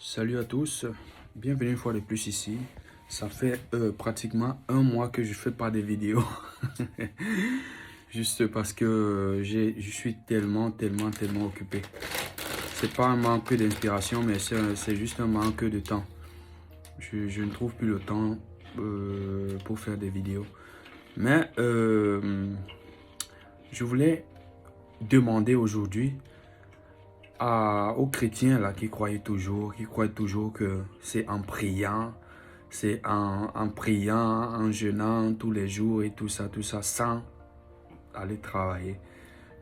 Salut à tous, bienvenue une fois de plus ici. Ça fait pratiquement un mois que je fais pas de vidéos. Juste parce que je suis tellement occupé. C'est pas un manque d'inspiration, mais c'est juste un manque de temps. Je ne trouve plus le temps pour faire des vidéos. Mais je voulais demander aujourd'hui aux chrétiens là qui croient toujours que c'est en priant, en priant, en jeûnant tous les jours et tout ça, sans aller travailler,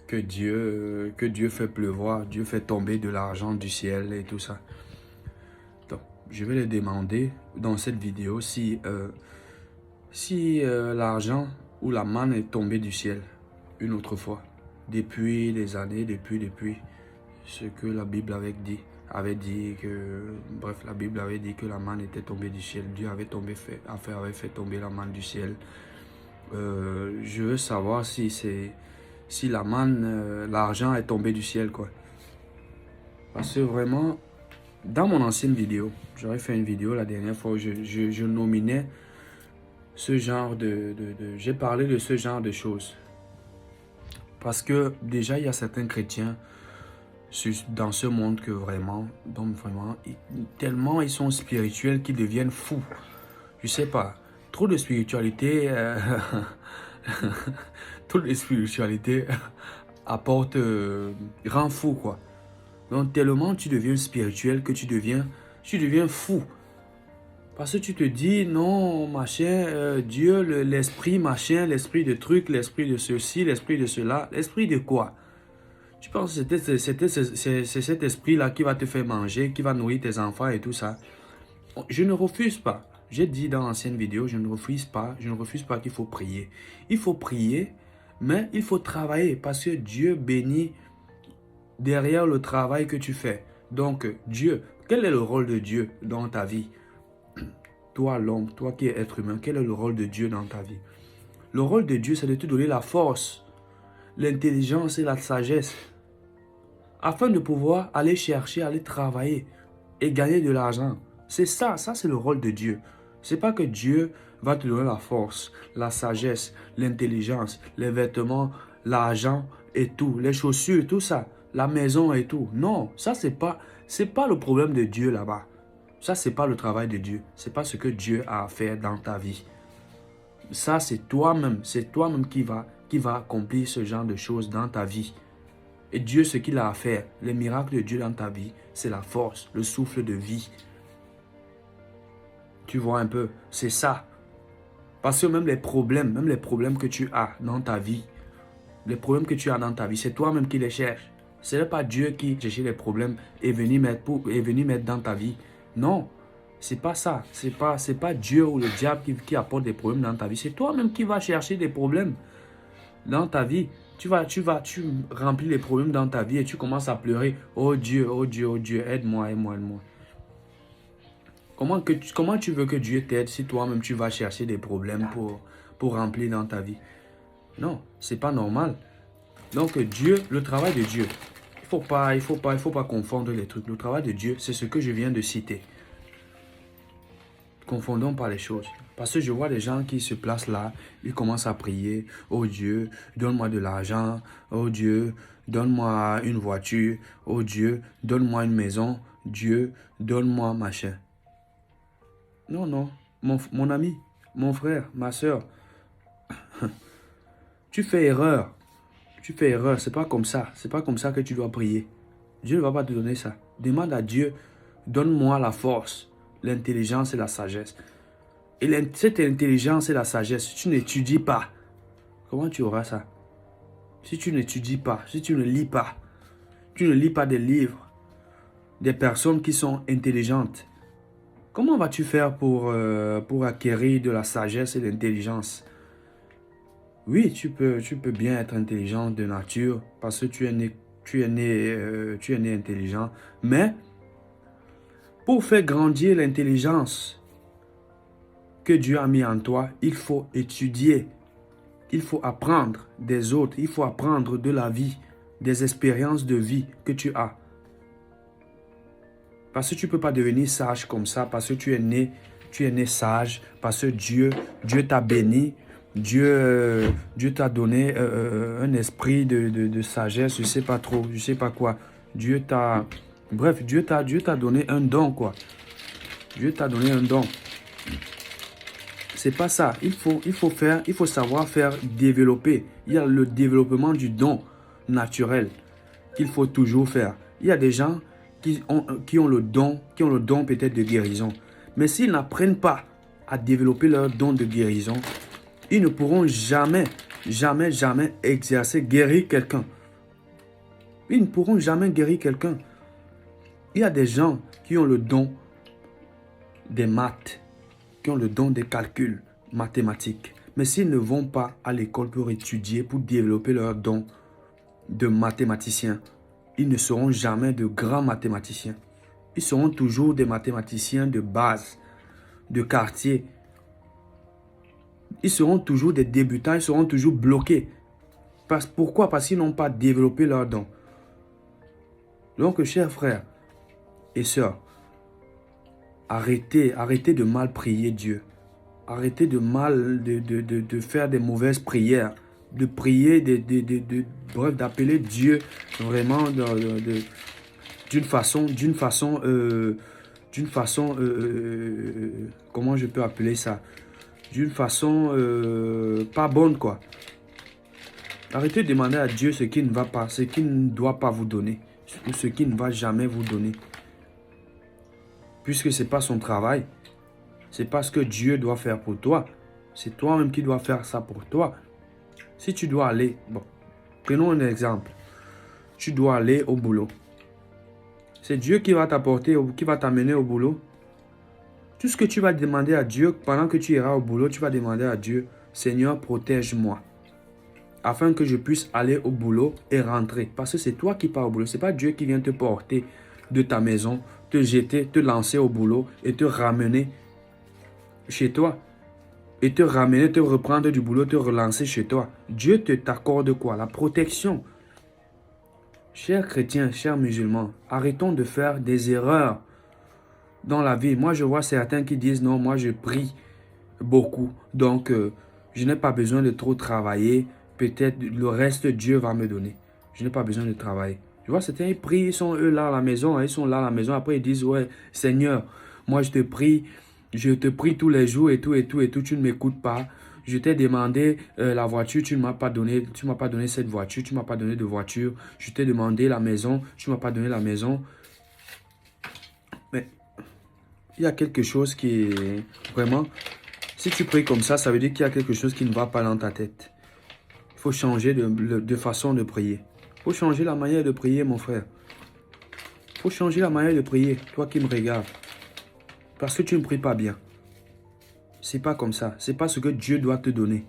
que Dieu fait pleuvoir, Dieu fait tomber de l'argent du ciel et tout ça. Donc, je vais les demander dans cette vidéo si l'argent ou la manne est tombée du ciel une autre fois, depuis des années, depuis ce que la Bible avait dit que, bref, la Bible avait dit que la manne était tombée du ciel. Dieu avait fait tomber la manne du ciel. Je veux savoir si la manne, l'argent est tombé du ciel, quoi. Parce que vraiment, dans mon ancienne vidéo, j'aurais fait une vidéo la dernière fois où je nominais ce genre j'ai parlé de ce genre de choses. Parce que déjà, il y a certains chrétiens dans ce monde que tellement ils sont spirituels qu'ils deviennent fous. Je sais pas, trop de spiritualité, trop de spiritualité apporte, rend fou quoi. Donc tellement tu deviens spirituel que tu deviens fou. Parce que tu te dis, non, machin, Dieu, l'esprit, machin, l'esprit de truc, l'esprit de ceci, l'esprit de cela, l'esprit de quoi? Tu penses que c'est cet esprit-là qui va te faire manger, qui va nourrir tes enfants et tout ça. Je ne refuse pas. J'ai dit dans l'ancienne vidéo, je ne refuse pas qu'il faut prier. Il faut prier, mais il faut travailler parce que Dieu bénit derrière le travail que tu fais. Donc, Dieu, quel est le rôle de Dieu dans ta vie? Toi, l'homme, toi qui es être humain, quel est le rôle de Dieu dans ta vie? Le rôle de Dieu, c'est de te donner la force, l'intelligence et la sagesse afin de pouvoir aller chercher, aller travailler et gagner de l'argent. C'est ça c'est le rôle de Dieu. C'est pas que Dieu va te donner la force, la sagesse, l'intelligence, les vêtements, l'argent et tout, les chaussures, tout ça, la maison et tout. Non, ça c'est pas le problème de Dieu là-bas. Ça c'est pas le travail de Dieu. C'est pas ce que Dieu a à faire dans ta vie. Ça c'est toi-même qui va accomplir ce genre de choses dans ta vie. Et Dieu, ce qu'il a à faire, les miracles de Dieu dans ta vie, c'est la force, le souffle de vie. Tu vois un peu, c'est ça. Parce que même les problèmes que tu as dans ta vie, c'est toi-même qui les cherches. Ce n'est pas Dieu qui cherche les problèmes et venir mettre dans ta vie. Non, c'est pas ça. C'est pas Dieu ou le diable qui apporte des problèmes dans ta vie. C'est toi-même qui vas chercher des problèmes dans ta vie. Tu remplis les problèmes dans ta vie et tu commences à pleurer. Oh Dieu, oh Dieu, oh Dieu, aide-moi, aide-moi, aide-moi. Comment tu veux que Dieu t'aide si toi-même tu vas chercher des problèmes pour remplir dans ta vie? Non, c'est pas normal. Donc Dieu, le travail de Dieu, il faut pas confondre les trucs. Le travail de Dieu, c'est ce que je viens de citer. Confondons pas les choses. Parce que je vois des gens qui se placent là, ils commencent à prier. Oh Dieu, donne-moi de l'argent. Oh Dieu, donne-moi une voiture. Oh Dieu, donne-moi une maison. Dieu, donne-moi machin. Non, non, mon ami, mon frère, ma soeur, tu fais erreur. Tu fais erreur, c'est pas comme ça. C'est pas comme ça que tu dois prier. Dieu ne va pas te donner ça. Demande à Dieu, donne-moi la force, l'intelligence et la sagesse. Et cette intelligence et la sagesse, si tu n'étudies pas, comment tu auras ça? Si tu n'étudies pas, si tu ne lis pas, tu ne lis pas des livres, des personnes qui sont intelligentes, comment vas-tu faire pour acquérir de la sagesse et de l'intelligence? Oui, tu peux bien être intelligent de nature parce que tu es né intelligent, mais pour faire grandir l'intelligence que Dieu a mis en toi, il faut étudier. Il faut apprendre des autres. Il faut apprendre de la vie, des expériences de vie que tu as. Parce que tu ne peux pas devenir sage comme ça, parce que tu es né sage, parce que Dieu t'a béni, Dieu t'a donné un esprit de sagesse, je ne sais pas trop, je ne sais pas quoi. Bref, Dieu t'a donné un don, quoi. Dieu t'a donné un don. C'est pas ça. Il faut savoir faire développer. Il y a le développement du don naturel qu'il faut toujours faire. Il y a des gens qui ont le don peut-être de guérison. Mais s'ils n'apprennent pas à développer leur don de guérison, ils ne pourront jamais exercer, guérir quelqu'un. Ils ne pourront jamais guérir quelqu'un. Il y a des gens qui ont le don des maths, qui ont le don des calculs mathématiques. Mais s'ils ne vont pas à l'école pour étudier, pour développer leur don de mathématiciens, ils ne seront jamais de grands mathématiciens. Ils seront toujours des mathématiciens de base, de quartier. Ils seront toujours des débutants, ils seront toujours bloqués. Pourquoi? Parce qu'ils n'ont pas développé leur don. Donc, chers frères et sœurs, arrêtez de mal prier Dieu. Arrêtez de faire des mauvaises prières. De prier, bref, d'appeler Dieu vraiment d'une façon, comment je peux appeler ça? D'une façon pas bonne, quoi. Arrêtez de demander à Dieu ce qui ne va pas, ce qu'il ne doit pas vous donner, ou ce qu'il ne va jamais vous donner. Puisque ce n'est pas son travail, c'est pas ce que Dieu doit faire pour toi. C'est toi-même qui dois faire ça pour toi. Si tu dois aller, bon, prenons un exemple. Tu dois aller au boulot. C'est Dieu qui va t'apporter, qui va t'amener au boulot. Tout ce que tu vas demander à Dieu, pendant que tu iras au boulot, tu vas demander à Dieu, Seigneur, protège-moi. Afin que je puisse aller au boulot et rentrer. Parce que c'est toi qui pars au boulot. Ce n'est pas Dieu qui vient te porter de ta maison, te jeter, te lancer au boulot et te ramener chez toi. Et te ramener, te reprendre du boulot, te relancer chez toi. Dieu t'accorde quoi? La protection. Chers chrétiens, chers musulmans, arrêtons de faire des erreurs dans la vie. Moi, je vois certains qui disent, non, moi, je prie beaucoup. Donc, je n'ai pas besoin de trop travailler. Peut-être le reste, Dieu va me donner. Je n'ai pas besoin de travailler. Je vois certains, ils prient, ils sont eux là à la maison. Ils sont là à la maison. Après, ils disent, ouais, Seigneur, moi, je te prie tous les jours et tout, tu ne m'écoutes pas. Je t'ai demandé la voiture, tu ne m'as pas donné cette voiture, tu ne m'as pas donné de voiture. Je t'ai demandé la maison, tu ne m'as pas donné la maison. Mais il y a quelque chose qui est vraiment... Si tu pries comme ça veut dire qu'il y a quelque chose qui ne va pas dans ta tête. Il faut changer de façon de prier. Il faut changer la manière de prier, mon frère. Il faut changer la manière de prier, toi qui me regardes. Parce que tu ne pries pas bien. C'est pas comme ça. C'est pas ce que Dieu doit te donner.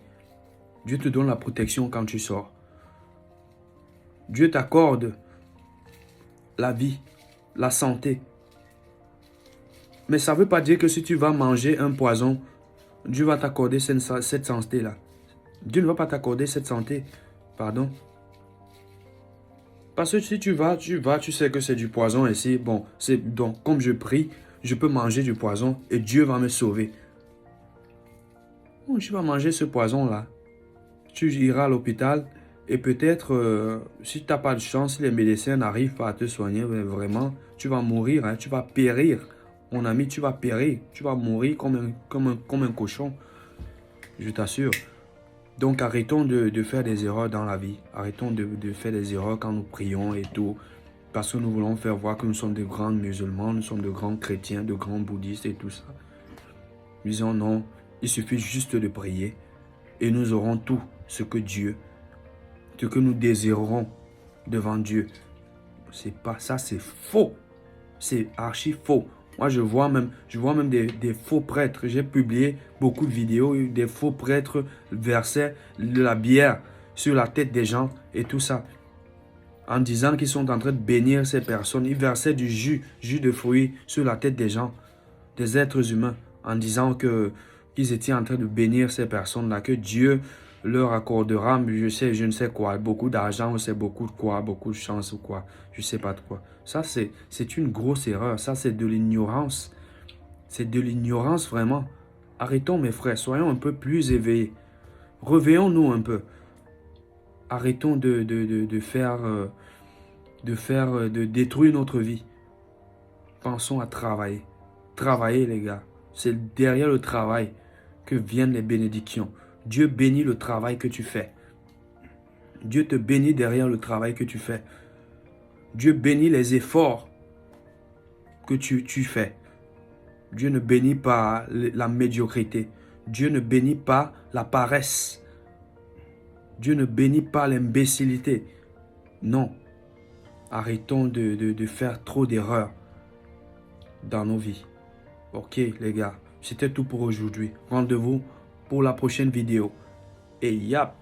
Dieu te donne la protection quand tu sors. Dieu t'accorde la vie, la santé. Mais ça ne veut pas dire que si tu vas manger un poison, Dieu va t'accorder cette santé-là. Dieu ne va pas t'accorder cette santé. Pardon. Parce que si tu vas, tu sais que c'est du poison ici. Bon, donc comme je prie, je peux manger du poison et Dieu va me sauver. Bon, tu vas manger ce poison-là. Tu iras à l'hôpital et peut-être, si tu n'as pas de chance, si les médecins n'arrivent pas à te soigner, vraiment, tu vas mourir, hein, tu vas périr. Mon ami, tu vas périr. Tu vas mourir comme un cochon. Je t'assure. Donc, arrêtons de faire des erreurs dans la vie. Arrêtons de faire des erreurs quand nous prions et tout. Parce que nous voulons faire voir que nous sommes de grands musulmans, nous sommes de grands chrétiens, de grands bouddhistes et tout ça. Disons non, il suffit juste de prier et nous aurons tout ce que nous désirerons devant Dieu. C'est pas ça, c'est faux. C'est archi faux. Moi, je vois même des faux prêtres. J'ai publié beaucoup de vidéos, des faux prêtres versaient de la bière sur la tête des gens et tout ça. En disant qu'ils sont en train de bénir ces personnes. Ils versaient du jus de fruits sur la tête des gens, des êtres humains, en disant qu'ils étaient en train de bénir ces personnes-là, que Dieu leur accordera, je ne sais quoi, beaucoup d'argent, c'est beaucoup de quoi, beaucoup de chance ou quoi, je sais pas de quoi. Ça, c'est une grosse erreur. Ça, c'est de l'ignorance. C'est de l'ignorance vraiment. Arrêtons, mes frères, soyons un peu plus éveillés. Réveillons-nous un peu. Arrêtons de détruire notre vie. Pensons à travailler. Travailler, les gars. C'est derrière le travail que viennent les bénédictions. Dieu bénit le travail que tu fais. Dieu te bénit derrière le travail que tu fais. Dieu bénit les efforts que tu fais. Dieu ne bénit pas la médiocrité. Dieu ne bénit pas la paresse. Dieu ne bénit pas l'imbécilité. Non. Arrêtons de faire trop d'erreurs dans nos vies. Ok, les gars. C'était tout pour aujourd'hui. Rendez-vous pour la prochaine vidéo. Et yap!